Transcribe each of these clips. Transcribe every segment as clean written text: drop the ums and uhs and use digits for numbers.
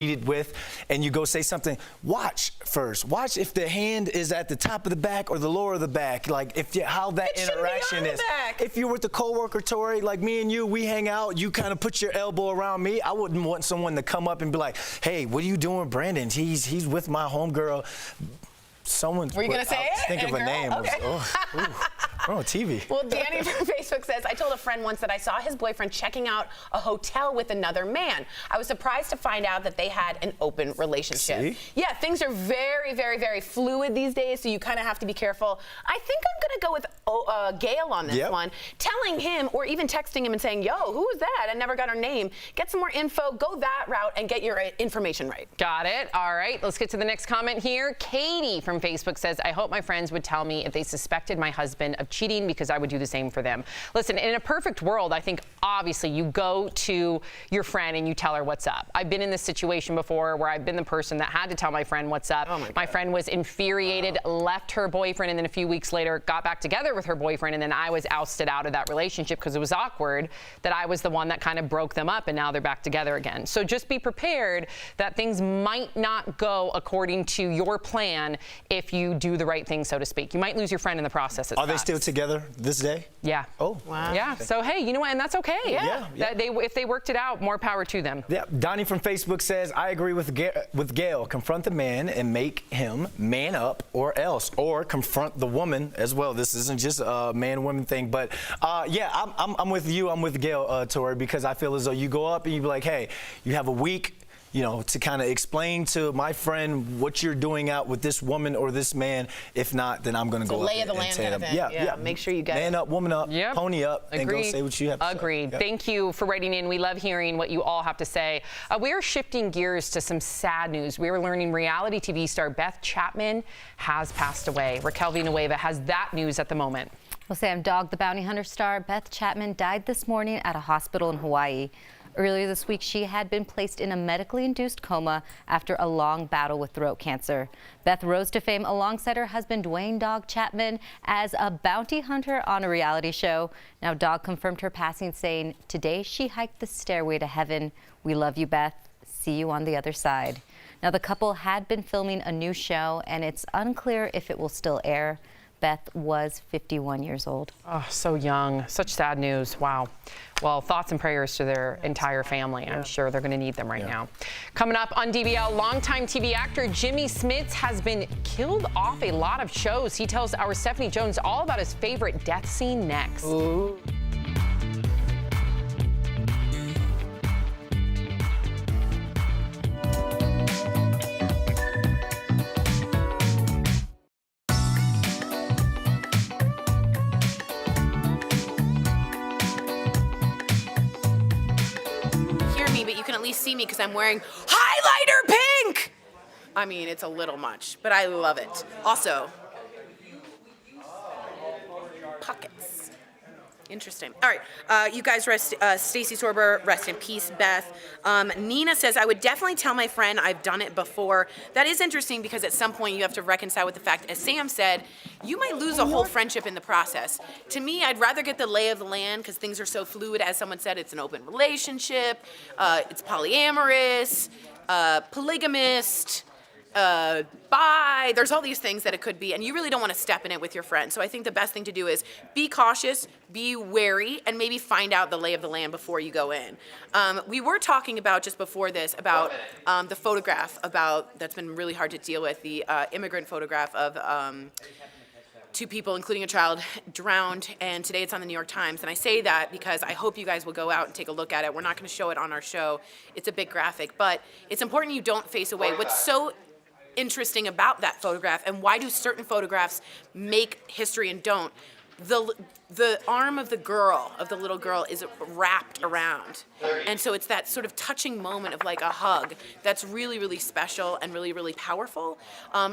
with, and you go say something, watch first. Watch if the hand is at the top of the back or the lower of the back, like how that interaction is. If you're with a coworker, Tori, like me and you, we hang out, you kind of put your elbow around me. I wouldn't want someone to come up and be like, hey, what are you doing, Brandon? He's with my homegirl. Someone. Were you going to say it? Think of a name. Okay. We're on TV. Well, Danny from Facebook says, I told a friend once that I saw his boyfriend checking out a hotel with another man. I was surprised to find out that they had an open relationship. See? Yeah, things are very, very, very fluid these days, so you kind of have to be careful. I think I'm going to go with Gail on this one. Telling him or even texting him and saying, yo, who was that? I never got her name. Get some more info, go that route, and get your information right. Got it. All right, let's get to the next comment here. Katie from Facebook says, I hope my friends would tell me if they suspected my husband of cheating because I would do the same for them. Listen, in a perfect world, I think obviously you go to your friend and you tell her what's up. I've been in this situation before where I've been the person that had to tell my friend what's up. My friend was infuriated, left her boyfriend, and then a few weeks later got back together with her boyfriend, and then I was ousted out of that relationship because it was awkward that I was the one that kind of broke them up, and now they're back together again. So just be prepared that things might not go according to your plan if you do the right thing, so to speak. You might lose your friend in the process. Are they still together this day? Yeah. Oh, wow. Yeah. So, hey, you know what? And that's okay. Yeah. If they worked it out, more power to them. Yeah. Donnie from Facebook says, I agree with Gail. Confront the man and make him man up or else. Or confront the woman as well. This isn't just a man-woman thing. But, yeah, I'm with you. I'm with Gail, Tori, because I feel as though you go up and you be like, hey, you have a week, you know, to kind of explain to my friend what you're doing out with this woman or this man. If not, then I'm going to go up lay of the land kind of thing. Yeah. Make sure you get man up, woman up, pony up, and go say what you have to say. Agreed. Thank you for writing in. We love hearing what you all have to say. We are shifting gears to some sad news. We are learning reality TV star Beth Chapman has passed away. Raquel Villanueva has that news at the moment. Well, Sam, Dog the Bounty Hunter star Beth Chapman died this morning at a hospital in Hawaii. Earlier this week, she had been placed in a medically induced coma after a long battle with throat cancer. Beth rose to fame alongside her husband, Dwayne Dog Chapman, as a bounty hunter on a reality show. Now, Dog confirmed her passing, saying, today she hiked the stairway to heaven. We love you, Beth. See you on the other side. Now, the couple had been filming a new show, and it's unclear if it will still air. Beth was 51 years old. Oh, so young. Such sad news. Wow. Well, thoughts and prayers to their entire family. I'm sure they're going to need them right now. Coming up on DBL, longtime TV actor Jimmy Smits has been killed off a lot of shows. He tells our Stephanie Jones all about his favorite death scene next. Ooh. But you can at least see me because I'm wearing highlighter pink. I mean, it's a little much, but I love it. Also, pockets. Interesting. All right, you guys rest. Stacey Sorber, rest in peace, Beth. Nina says, I would definitely tell my friend I've done it before. That is interesting because at some point you have to reconcile with the fact, as Sam said, you might lose a whole friendship in the process. To me, I'd rather get the lay of the land because things are so fluid. As someone said, it's an open relationship, it's polyamorous, polygamist, bi. There's all these things that it could be, and you really don't want to step in it with your friend. So I think the best thing to do is be cautious, be wary, and maybe find out the lay of the land before you go in. We were talking about just before this about the photograph that's been really hard to deal with, the immigrant photograph of two people, including a child, drowned, and today it's on the New York Times. And I say that because I hope you guys will go out and take a look at it. We're not going to show it on our show. It's a big graphic, but it's important you don't face away. What's so interesting about that photograph, and why do certain photographs make history and don't? The arm of the little girl is wrapped around. And so it's that sort of touching moment of like a hug that's really, really special and really, really powerful.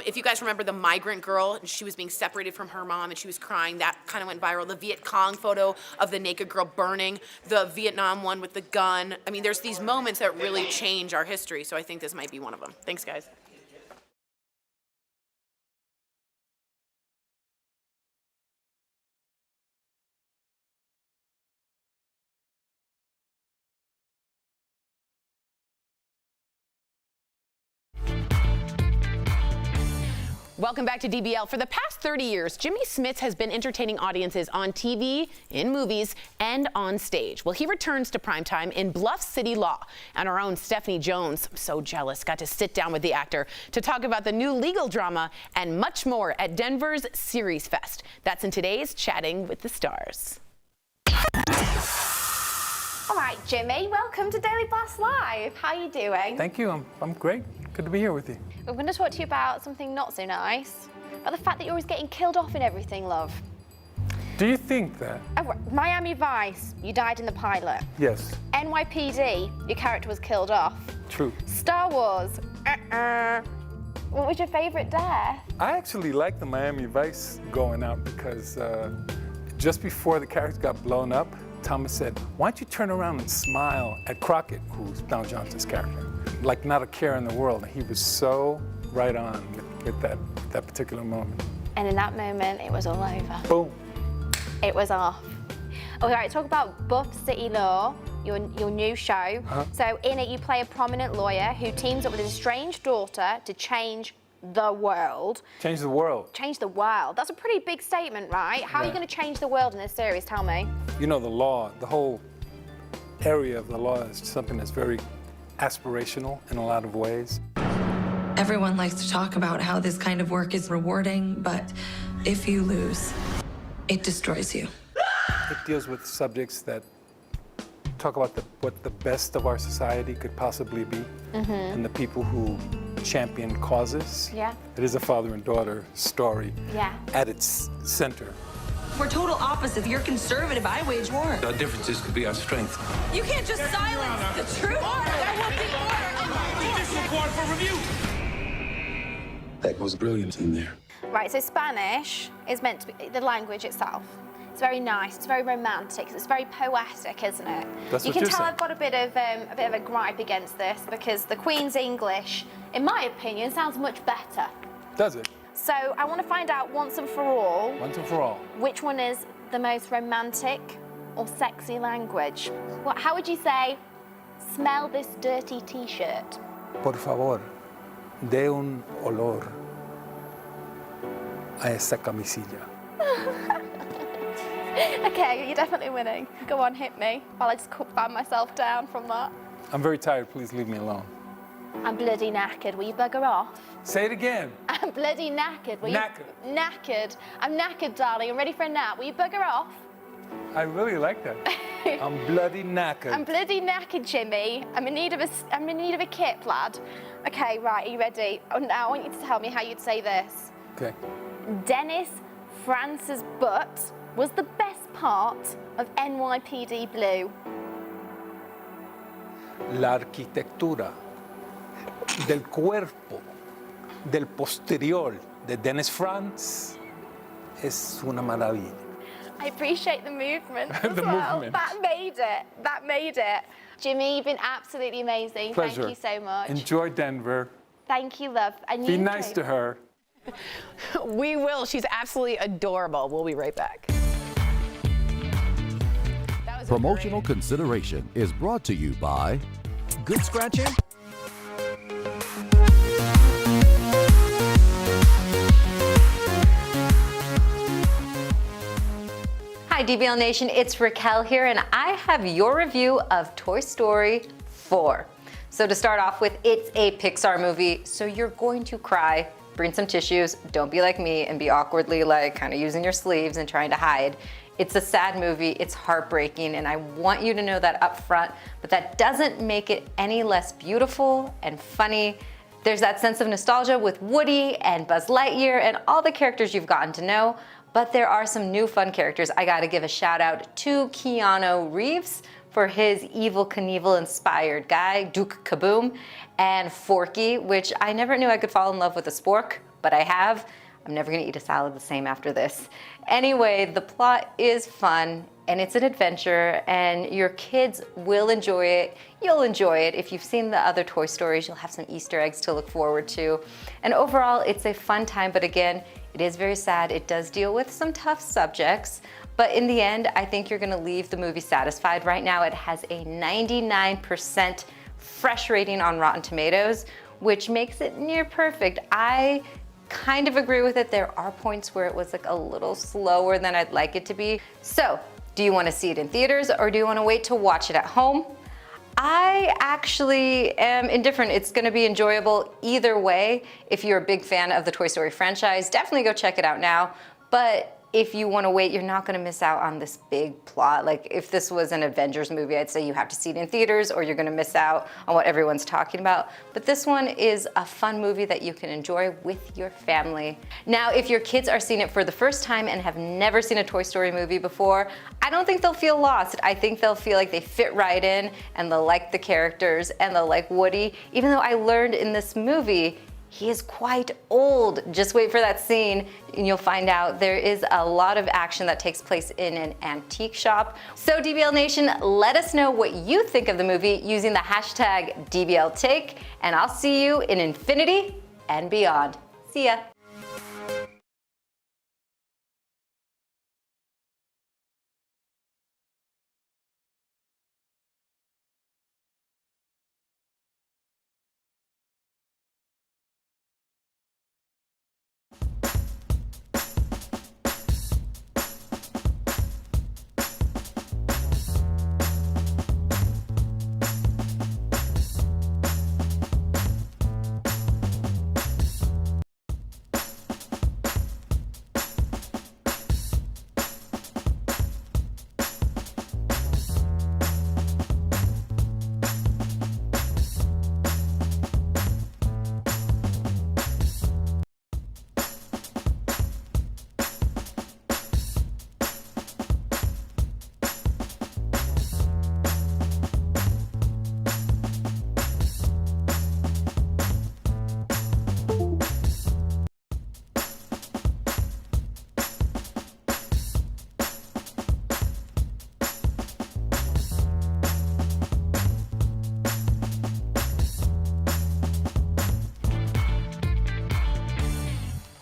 If you guys remember the migrant girl, she was being separated from her mom and she was crying, that kind of went viral. The Viet Cong photo of the naked girl burning, the Vietnam one with the gun. I mean, there's these moments that really change our history, so I think this might be one of them. Thanks, guys. Welcome back to DBL. For the past 30 years, Jimmy Smits has been entertaining audiences on TV, in movies, and on stage. Well, he returns to primetime in Bluff City Law. And our own Stephanie Jones, I'm so jealous, got to sit down with the actor to talk about the new legal drama and much more at Denver's Series Fest. That's in today's Chatting with the Stars. All right, Jimmy, welcome to Daily Blast Live. How are you doing? Thank you. I'm great. Good to be here with you. We're going to talk to you about something not so nice, about the fact that you're always getting killed off in everything, love. Do you think that? Oh, Miami Vice, you died in the pilot. Yes. NYPD, your character was killed off. True. Star Wars, What was your favourite death? I actually like the Miami Vice going out because just before the character got blown up, Thomas said, "Why don't you turn around and smile at Crockett," who's Don Johnson's character, like not a care in the world. And he was so right on with that particular moment. And in that moment, it was all over. Boom. It was off. All right, talk about Buff City Law, your new show. So in it, you play a prominent lawyer who teams up with his estranged daughter to change the world. Change the world. Change the world. That's a pretty big statement, right? How are you going to change the world in this series? Tell me. You know, the law, the whole area of the law is something that's very aspirational in a lot of ways. Everyone likes to talk about how this kind of work is rewarding, but if you lose, it destroys you. It deals with subjects that talk about what the best of our society could possibly be, and the people who champion causes. Yeah. It is a father and daughter story at its center. We're total opposites. You're conservative, I wage war. Our differences could be our strength. You can't just silence the truth. This report for review. That was brilliant in there. Right, so Spanish is meant to be the language itself. It's very nice, it's very romantic, it's very poetic, isn't it? That's you what can you're tell saying. I've got a bit of a gripe against this because the Queen's English, in my opinion, sounds much better. Does it? So I want to find out once and for all, Once and for all. which one is the most romantic or sexy language? How would you say, smell this dirty t-shirt? Por favor, de un olor a esa camisilla. Okay, you're definitely winning. Go on, hit me while I just calm myself down from that. I'm very tired. Please leave me alone. I'm bloody knackered. Will you bugger off? Say it again. I'm bloody knackered. Will Knackered. You... Knackered. I'm knackered, darling. I'm ready for a nap. Will you bugger off? I really like that. I'm bloody knackered. I'm bloody knackered, Jimmy. I'm in need of a kip, lad. Okay, right. Are you ready? Oh, now I want you to tell me how you'd say this. Okay. Dennis France's butt was the best part of NYPD Blue. La arquitectura del cuerpo del posterior de Dennis Franz es una maravilla. I appreciate the movement as The well. movement. That made it. That made it. Jimmy, you've been absolutely amazing. Pleasure. Thank you so much. Enjoy Denver. Thank you, love. And Be you nice too. to her. We will. She's absolutely adorable. We'll be right back. That was Promotional consideration is brought to you by Good Scratching. Hi DBL Nation, it's Raquel here and I have your review of Toy Story 4. So to start off with, it's a Pixar movie, so you're going to cry. Bring some tissues, don't be like me and be awkwardly like kind of using your sleeves and trying to hide. It's a sad movie, it's heartbreaking, and I want you to know that up front, but that doesn't make it any less beautiful and funny. There's that sense of nostalgia with Woody and Buzz Lightyear and all the characters you've gotten to know, but there are some new fun characters. I gotta give a shout out to Keanu Reeves for his Evel Knievel inspired guy, Duke Kaboom, and Forky, which I never knew I could fall in love with a spork, but I have. I'm never gonna eat a salad the same after this. Anyway, the plot is fun and it's an adventure and your kids will enjoy it. You'll enjoy it. If you've seen the other Toy Stories, you'll have some Easter eggs to look forward to. And overall, it's a fun time, but again, it is very sad. It does deal with some tough subjects, but in the end, I think you're gonna leave the movie satisfied. Right now, it has a 99% fresh rating on Rotten Tomatoes, which makes it near perfect. I kind of agree with it. There are points where it was like a little slower than I'd like it to be. So, do you want to see it in theaters or do you want to wait to watch it at home? I actually am indifferent. It's going to be enjoyable either way. If you're a big fan of the Toy Story franchise, definitely go check it out now. But if you want to wait, you're not going to miss out on this big plot. Like if this was an Avengers movie, I'd say you have to see it in theaters or you're going to miss out on what everyone's talking about. But this one is a fun movie that you can enjoy with your family. Now, if your kids are seeing it for the first time and have never seen a Toy Story movie before, I don't think they'll feel lost. I think they'll feel like they fit right in and they'll like the characters and they'll like Woody. Even though I learned in this movie, he is quite old. Just wait for that scene and you'll find out there is a lot of action that takes place in an antique shop. So DBL Nation, let us know what you think of the movie using the hashtag DBLTake, and I'll see you in infinity and beyond. See ya.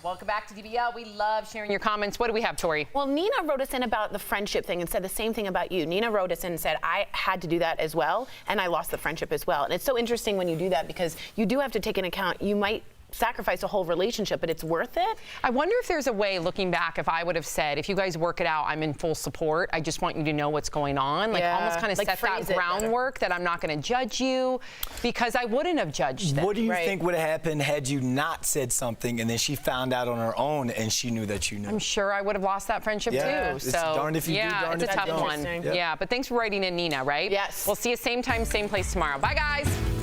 Welcome back to DBL. We love sharing your comments. What do we have, Tori? Well, Nina wrote us in about the friendship thing and said the same thing about you. Nina wrote us in and said, I had to do that as well, and I lost the friendship as well. And it's so interesting when you do that because you do have to take into account, you might sacrifice a whole relationship, but it's worth it. I wonder if there's a way, looking back, if I would have said, if you guys work it out, I'm in full support. I just want you to know what's going on. Like almost kind of like set that groundwork that I'm not going to judge you because I wouldn't have judged them. What do you think would have happened had you not said something and then she found out on her own and she knew that you knew? I'm sure I would have lost that friendship too. It's darned if you do, darned it's if a you tough don't. one. Yeah, but thanks for writing in, Nina, right? Yes. We'll see you same time, same place tomorrow. Bye, guys.